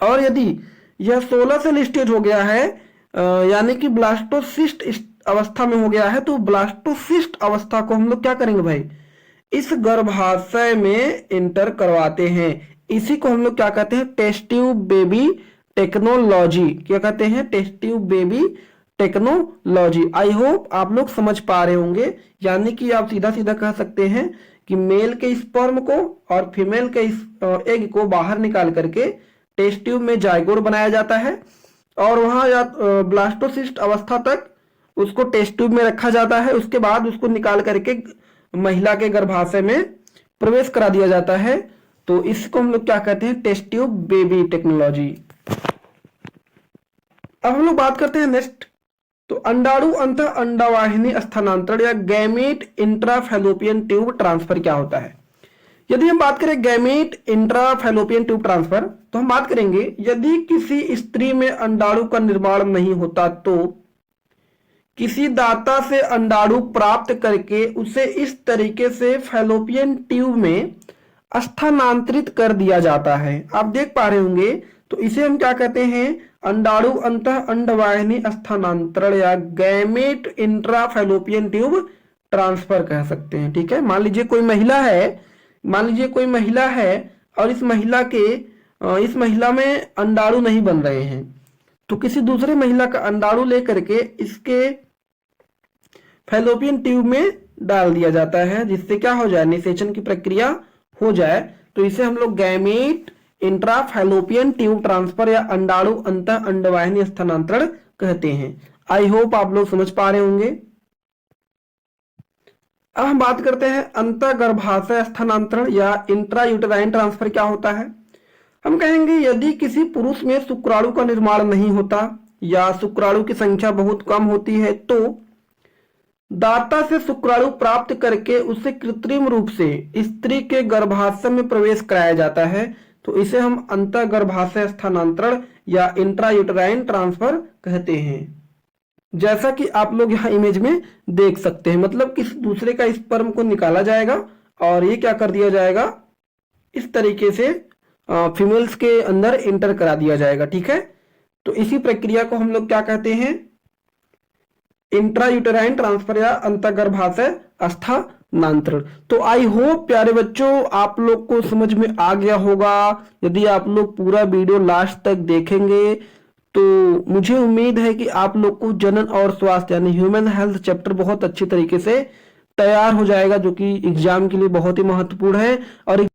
और यदि यह 16 सेल स्टेज हो गया है, यानी कि ब्लास्टोसिस्ट अवस्था में हो गया है, तो ब्लास्टोसिस्ट अवस्था को हम लोग क्या करेंगे भाई, इस गर्भाशय में इंटर करवाते हैं। इसी को हम लोग क्या कहते हैं, टेस्ट ट्यूब बेबी टेक्नोलॉजी। क्या कहते हैं, test tube baby technology. I hope आप लोग समझ पा रहे होंगे। यानी कि आप सीधा सीधा कह सकते हैं कि मेल के स्पर्म को और फीमेल के एग को बाहर निकाल करके टेस्ट ट्यूब में जाइगोट बनाया जाता है, और वहां ब्लास्टोसिस्ट अवस्था तक उसको टेस्ट ट्यूब में रखा जाता है। उसके बाद उसको निकाल करके महिला के गर्भाशय में प्रवेश करा दिया जाता है। तो इसको हम लोग क्या कहते हैं, टेस्ट ट्यूब बेबी टेक्नोलॉजी। अब हम लोग बात करते हैं नेक्स्ट, तो अंडाणु अंतः अंडवाहिनी स्थानांतरण या गैमेट इंट्राफैलोपियन ट्यूब ट्रांसफर क्या होता है। यदि हम बात करें गैमेट इंट्राफैलोपियन ट्यूब ट्रांसफर, तो हम बात करेंगे यदि किसी स्त्री में अंडाणु का निर्माण नहीं होता तो किसी दाता से अंडाणु प्राप्त करके उसे इस तरीके से फैलोपियन ट्यूब में स्थानांतरित कर दिया जाता है। आप देख पा रहे होंगे, तो इसे हम क्या कहते हैं, अंडाणु अंतः अंडवाहिनी स्थानांतरण या गैमेट इंट्राफैलोपियन ट्यूब ट्रांसफर कह सकते हैं। ठीक है, मान लीजिए कोई महिला है और इस महिला में अंडाणु नहीं बन रहे हैं, तो किसी दूसरे महिला का अंडाणु लेकर के इसके फैलोपियन ट्यूब में डाल दिया जाता है, जिससे क्या हो जाए, निषेचन की प्रक्रिया हो जाए। तो इसे हम लोग गैमेट इंट्राफैलोपियन ट्यूब ट्रांसफर या अंडाणु अंतः अंडवाहिनी स्थानांतरण कहते हैं। आई होप आप लोग समझ पा रहे होंगे। अब हम बात करते हैं अंतः गर्भाशय स्थानांतरण या इंट्रायूटेराइन ट्रांसफर क्या होता है। हम कहेंगे यदि किसी पुरुष में शुक्राणु का निर्माण नहीं होता या शुक्राणु की संख्या बहुत कम होती है, तो दाता से शुक्राणु प्राप्त करके उसे कृत्रिम रूप से स्त्री के गर्भाशय में प्रवेश कराया जाता है। तो इसे हम अंतः गर्भाशय स्थानांतरण या इंट्रायूटेराइन ट्रांसफर कहते हैं। जैसा कि आप लोग यहाँ इमेज में देख सकते हैं, मतलब किसी दूसरे का स्पर्म को निकाला जाएगा और ये क्या कर दिया जाएगा, इस तरीके से फीमेल्स के अंदर इंटर करा दिया जाएगा। ठीक है, तो इसी प्रक्रिया को हम लोग क्या कहते हैं, इंट्रायूटेराइन ट्रांसफर या अंतर्गर्भाशय स्थानांतरण। तो आई होप प्यारे बच्चों आप लोग को समझ में आ गया होगा। यदि आप लोग पूरा वीडियो लास्ट तक देखेंगे तो मुझे उम्मीद है कि आप लोग को जनन और स्वास्थ्य यानी ह्यूमन हेल्थ चैप्टर बहुत अच्छी तरीके से तैयार हो जाएगा, जो कि एग्जाम के लिए बहुत ही महत्वपूर्ण है। और